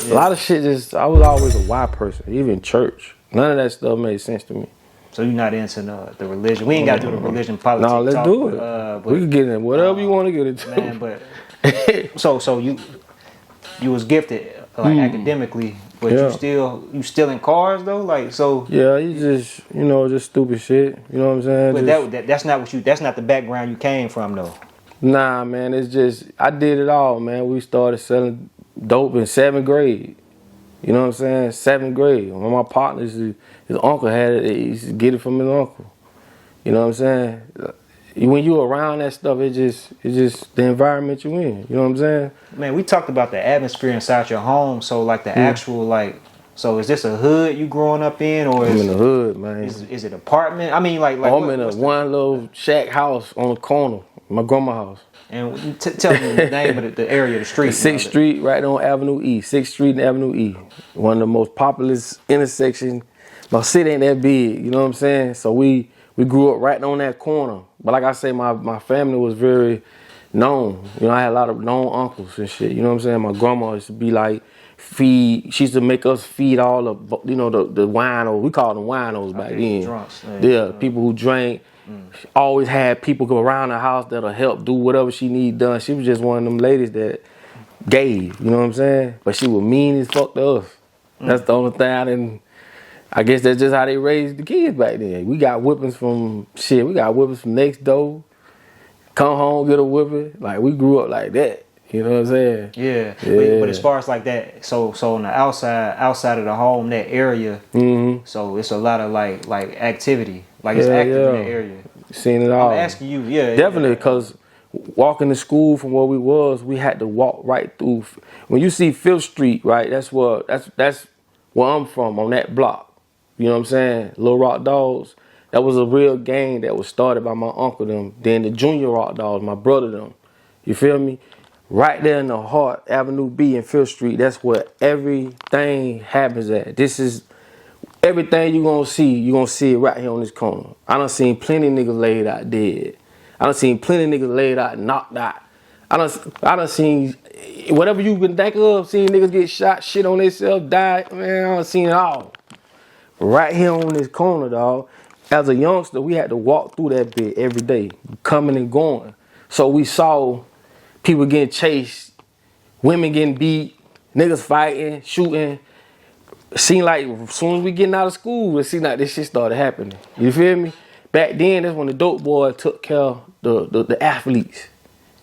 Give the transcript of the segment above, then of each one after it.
A lot of shit I was always a why person, even church. None of that stuff made sense to me. So you're not into the religion. We ain't got to do the religion politics. No, let's talk, do it. But we can get in whatever you want to get into. Man, but so you was gifted like academically, but you still in cars though, like so. Yeah, you just just stupid shit. You know what I'm saying? But that's not the background you came from though. Nah, man, it's just I did it all, man. We started selling dope in 7th grade. You know what I'm saying? 7th grade. One of my partners, his uncle had it. He used to get it from his uncle. You know what I'm saying? When you around that stuff, it's just the environment you in. You know what I'm saying? Man, we talked about the atmosphere inside your home. So like the actual like, so is this a hood you growing up in, or I'm in the hood, man? Is it apartment? I mean, like I'm in one little shack house on the corner, my grandma's house. And tell me the name of the area, the street. 6th Street, right on Avenue E. 6th Street and Avenue E. One of the most populous intersections. My city ain't that big, you know what I'm saying? So we grew up right on that corner. But like I say, my family was very known. You know, I had a lot of known uncles and shit. You know what I'm saying? My grandma used to be like, she used to make us feed all the, the winos. We called them winos back then. Drunks, yeah, people who drank. Always had people go around the house that'll help do whatever she need done. She was just one of them ladies that gave, you know what I'm saying? But she was mean as fuck to us. That's the only thing I guess that's just how they raised the kids back then. We got whippings from next door. Come home, get a whipping. Like, we grew up like that. You know what I'm saying? Yeah. But as far as like that, so on the outside of the home, that area, so it's a lot of like activity. Like it's active in that area. Seen it all. I'm asking you, definitely, because walking to school from where we had to walk right through. When you see 5th Street, right, that's where I'm from, on that block. You know what I'm saying? Little Rock Dogs. That was a real gang that was started by my uncle them. Then the Junior Rock Dogs, my brother them. You feel me? Right there in the heart, Avenue B and 5th Street, that's where everything happens at. This is everything you're going to see it right here on this corner. I done seen plenty niggas laid out dead. I done seen plenty niggas laid out knocked out. I done seen whatever you been thinking of, seen niggas get shot, shit on themselves, die. Man, I done seen it all. Right here on this corner, dog. As a youngster, we had to walk through that bit every day, coming and going. So we saw people getting chased, women getting beat, niggas fighting, shooting. It seemed like as soon as we getting out of school, it seemed like this shit started happening. You feel me? Back then, that's when the dope boy took care of the athletes.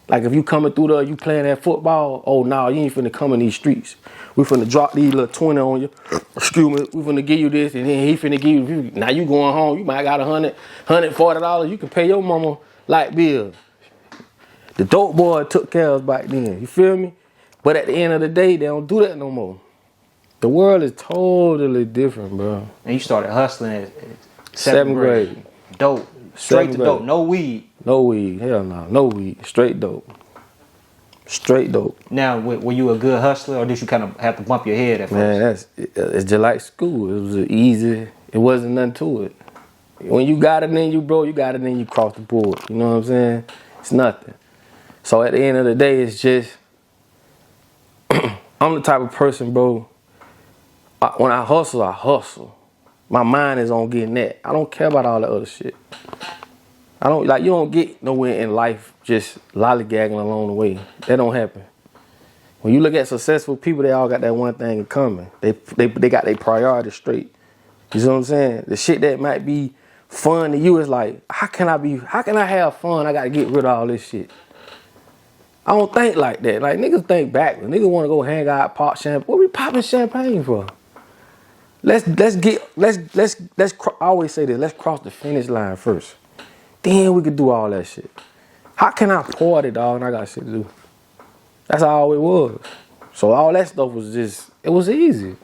Like if you coming through there, you playing that football, oh no, you ain't finna come in these streets. We finna drop these little 20 on you. Excuse me, we finna give you this, and then he finna give you, now you going home, you might got $140, you can pay your mama light bill. The dope boy took care of us back then, you feel me? But at the end of the day, they don't do that no more. The world is totally different, bro. And you started hustling at 7th grade. Dope. Straight to dope. No weed. No weed. Hell no. No weed. Straight dope. Straight dope. Now, were you a good hustler, or did you kind of have to bump your head at first? Man, it's just like school. It was easy. It wasn't nothing to it. When you got it, then you got it, then you cross the board. You know what I'm saying? It's nothing. So at the end of the day, it's just, I'm the type of person, bro, when I hustle. My mind is on getting that. I don't care about all that other shit. You don't get nowhere in life just lollygagging along the way. That don't happen. When you look at successful people, they all got that one thing in common. They got their priorities straight. You see what I'm saying? The shit that might be fun to you is like, how can I have fun? I gotta get rid of all this shit. I don't think like that. Like, niggas think backwards. Niggas wanna go hang out, pop champagne. What we popping champagne for? I always say this, let's cross the finish line first. Then we could do all that shit. How can I party, dog, and I got shit to do? That's all it was. So all that stuff was it was easy.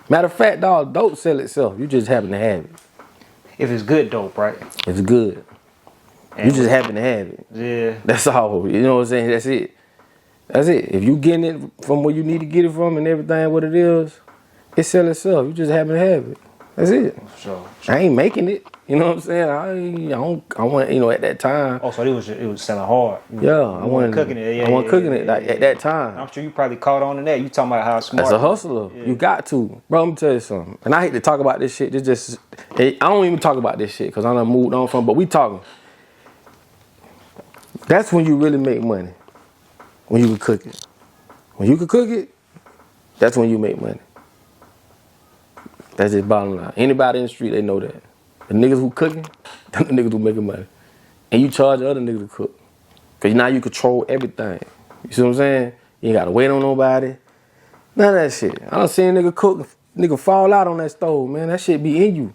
Matter of fact, dog, dope sell itself. You just happen to have it. If it's good dope, right? It's good. And you just happen to have it. Yeah. That's all. You know what I'm saying? That's it. That's it. If you getting it from where you need to get it from and everything what it is, it sell itself. You just happen to have it. That's it. Sure. I ain't making it. You know what I'm saying? I want, at that time. Oh, so it was selling hard. I wasn't cooking it. Yeah, I wasn't cooking it like at that time. I'm sure you probably caught on to that. You talking about how smart. As a hustler, you got to. Bro, let me tell you something. And I hate to talk about this shit. I don't even talk about this shit because I done moved on from, but we talking. That's when you really make money. When you can cook it. When you can cook it, that's when you make money. That's just bottom line. Anybody in the street, they know that. The niggas who cooking, the niggas who making money. And you charge the other niggas to cook. Because now you control everything. You see what I'm saying? You ain't got to wait on nobody. None of that shit. I done seen a nigga cook, nigga fall out on that stove, man. That shit be in you.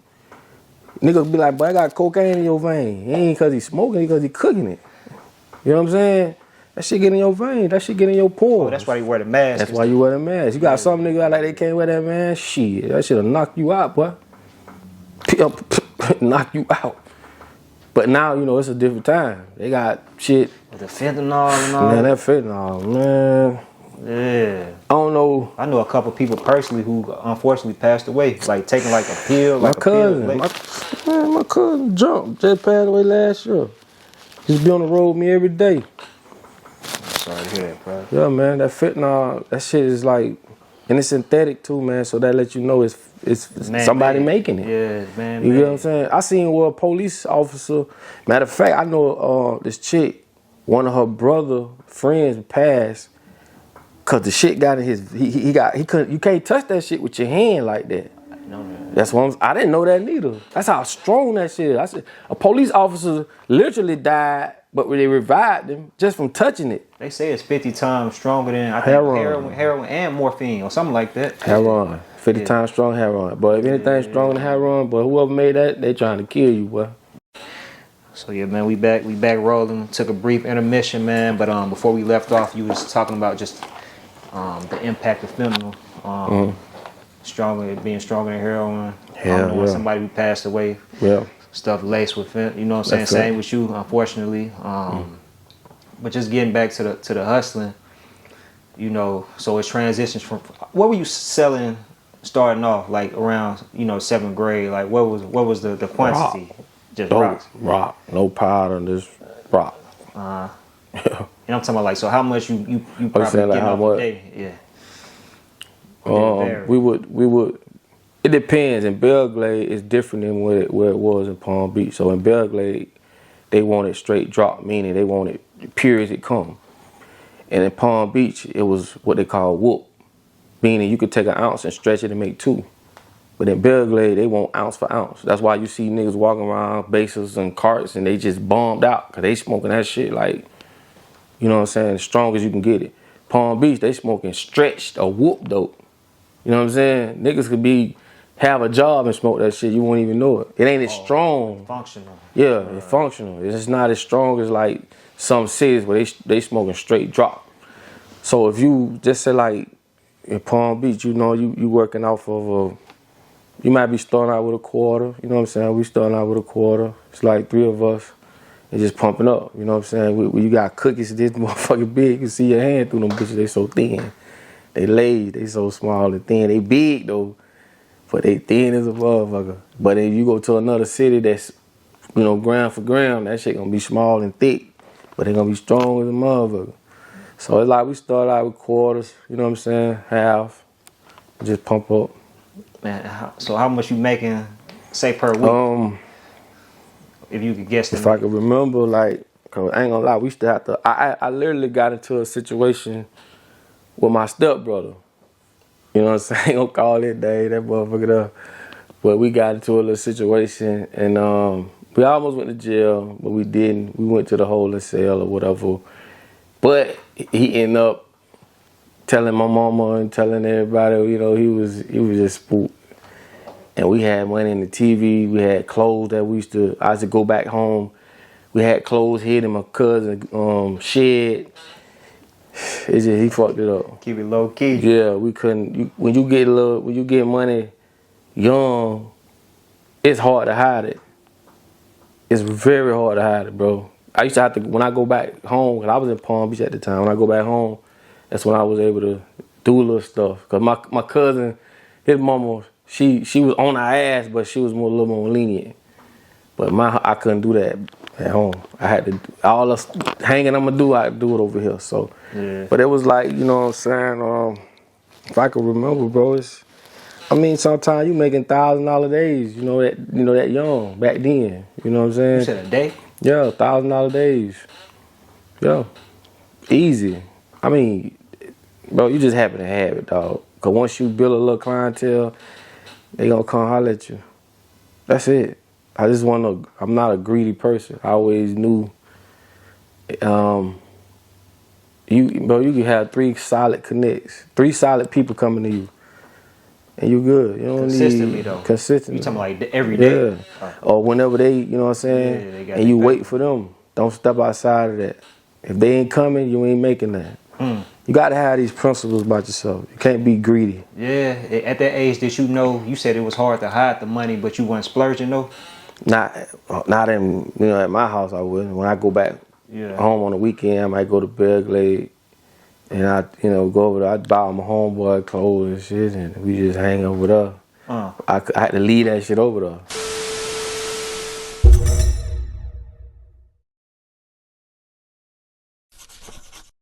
Niggas be like, boy, I got cocaine in your vein. It ain't because he smoking, because he cooking it. You know what I'm saying? That shit get in your vein. That shit get in your pores. Oh, that's why you wear the mask. That's why you wear the mask. You got some niggas like they can't wear that mask. Shit, that shit'll knock you out, boy. Knock you out. But now, it's a different time. They got shit. The fentanyl and all. Man, that fentanyl, man. Yeah. I don't know. I know a couple people personally who unfortunately passed away. Like taking like a pill. My cousin. My cousin jumped. Just passed away last year. He used to be on the road with me every day. Sorry to hear that, bro. Yeah, man. That fentanyl, that shit is like, and it's synthetic too, man. So that lets you know it's somebody making it. Yeah, man. You know what I'm saying? I seen where a police officer. Matter of fact, I know this chick. One of her brother friends passed because the shit got in his. He couldn't. You can't touch that shit with your hand like that. No, man. That's what I didn't know that neither. That's how strong that shit is. I said a police officer literally died, but they revived him just from touching it. They say it's 50 times stronger than I think heroin and morphine or something like that. Heroin, 50 times strong heroin. But if anything's stronger than heroin, but whoever made that, they trying to kill you, boy. So yeah, man, we back rolling. Took a brief intermission, man. But before we left off, you was talking about just the impact of fentanyl. Being stronger than heroin. When somebody who passed away. Yeah. Stuff laced with fentanyl. You know what I'm saying? Same with you, unfortunately. But just getting back to the hustling, so it transitions from what were you selling starting off, like around 7th grade? Like what was the quantity? Rock. Just rocks. Rock, no powder, just rock. And I'm talking about like, so how much you probably like get how off much? a day? Yeah. We would. It depends. In Belle Glade, it's different than where it was in Palm Beach. So in Belle Glade, they want it straight drop, meaning they want it pure as it come. And in Palm Beach, it was what they call whoop, meaning you could take an ounce and stretch it and make 2. But in Belle Glade, they want ounce for ounce. That's why you see niggas walking around bases and carts and they just bombed out because they smoking that shit like, you know what I'm saying, as strong as you can get it. Palm Beach, they smoking stretched or whoop dope. You know what I'm saying? Niggas could have a job and smoke that shit. You won't even know it. It ain't as strong. Functional. Yeah, it's functional. It's just not as strong as like some cities where they smoking straight drop. So if you just say like in Palm Beach, you working off of you might be starting out with a quarter. You know what I'm saying? We starting out with a quarter. It's like 3 of us. It's just pumping up. You know what I'm saying? When you got cookies this motherfucking big, you can see your hand through them bitches. They so thin. They laid. They so small and thin. They big though, but they thin as a motherfucker. But if you go to another city that's, gram for gram, that shit gonna be small and thick, but they gonna be strong as a motherfucker. So it's like we start out with quarters. You know what I'm saying? Half. Just pump up. Man, so how much you making, say, per week? If you could guess. If I could remember, like, cause I ain't gonna lie, we used to have to. I literally got into a situation with my stepbrother. You know what I'm saying? I ain't gonna call it day, that motherfucker up. But we got into a little situation and we almost went to jail, but we didn't. We went to the holding cell or whatever. But he ended up telling my mama and telling everybody, he was just spooked. And we had money in the TV. We had clothes that I used to go back home. We had clothes hid in my cousin's shed. He fucked it up. Keep it low key. Yeah, we couldn't. When you get money young, it's hard to hide it. It's very hard to hide it, bro. I used to have to, when I go back home, because I was in Palm Beach at the time. When I go back home, that's when I was able to do a little stuff. Because my cousin, his mama, She was on our ass, but she was a little more lenient. But I couldn't do that at home. I had to all the hanging I'm gonna do, I do it over here. So, but it was like, you know what I'm saying. If I could remember, bro, sometimes you making $1,000 days. You know that young back then. You know what I'm saying? You said a day? Yeah, $1,000 days. Yeah, easy. Bro, you just happen to have it, dog. Cause once you build a little clientele, they gonna come holler at you. That's it. I'm not a greedy person. I always knew, you can have 3 solid connects, 3 solid people coming to you, and you good. You don't consistently need, though. Consistently. You talking like every day? Yeah. Or whenever they, you know what I'm saying? And you wait for them. Don't step outside of that. If they ain't coming, you ain't making that. You gotta have these principles about yourself. You can't be greedy. Yeah. At that age, did you know? You said it was hard to hide the money, but you weren't splurging though. Not in, at my house I wouldn't. When I go back home on the weekend, I might go to Belle, Glade, and I, go over there. I buy my homeboy clothes and shit, and we just hang over there. I had to leave that shit over there.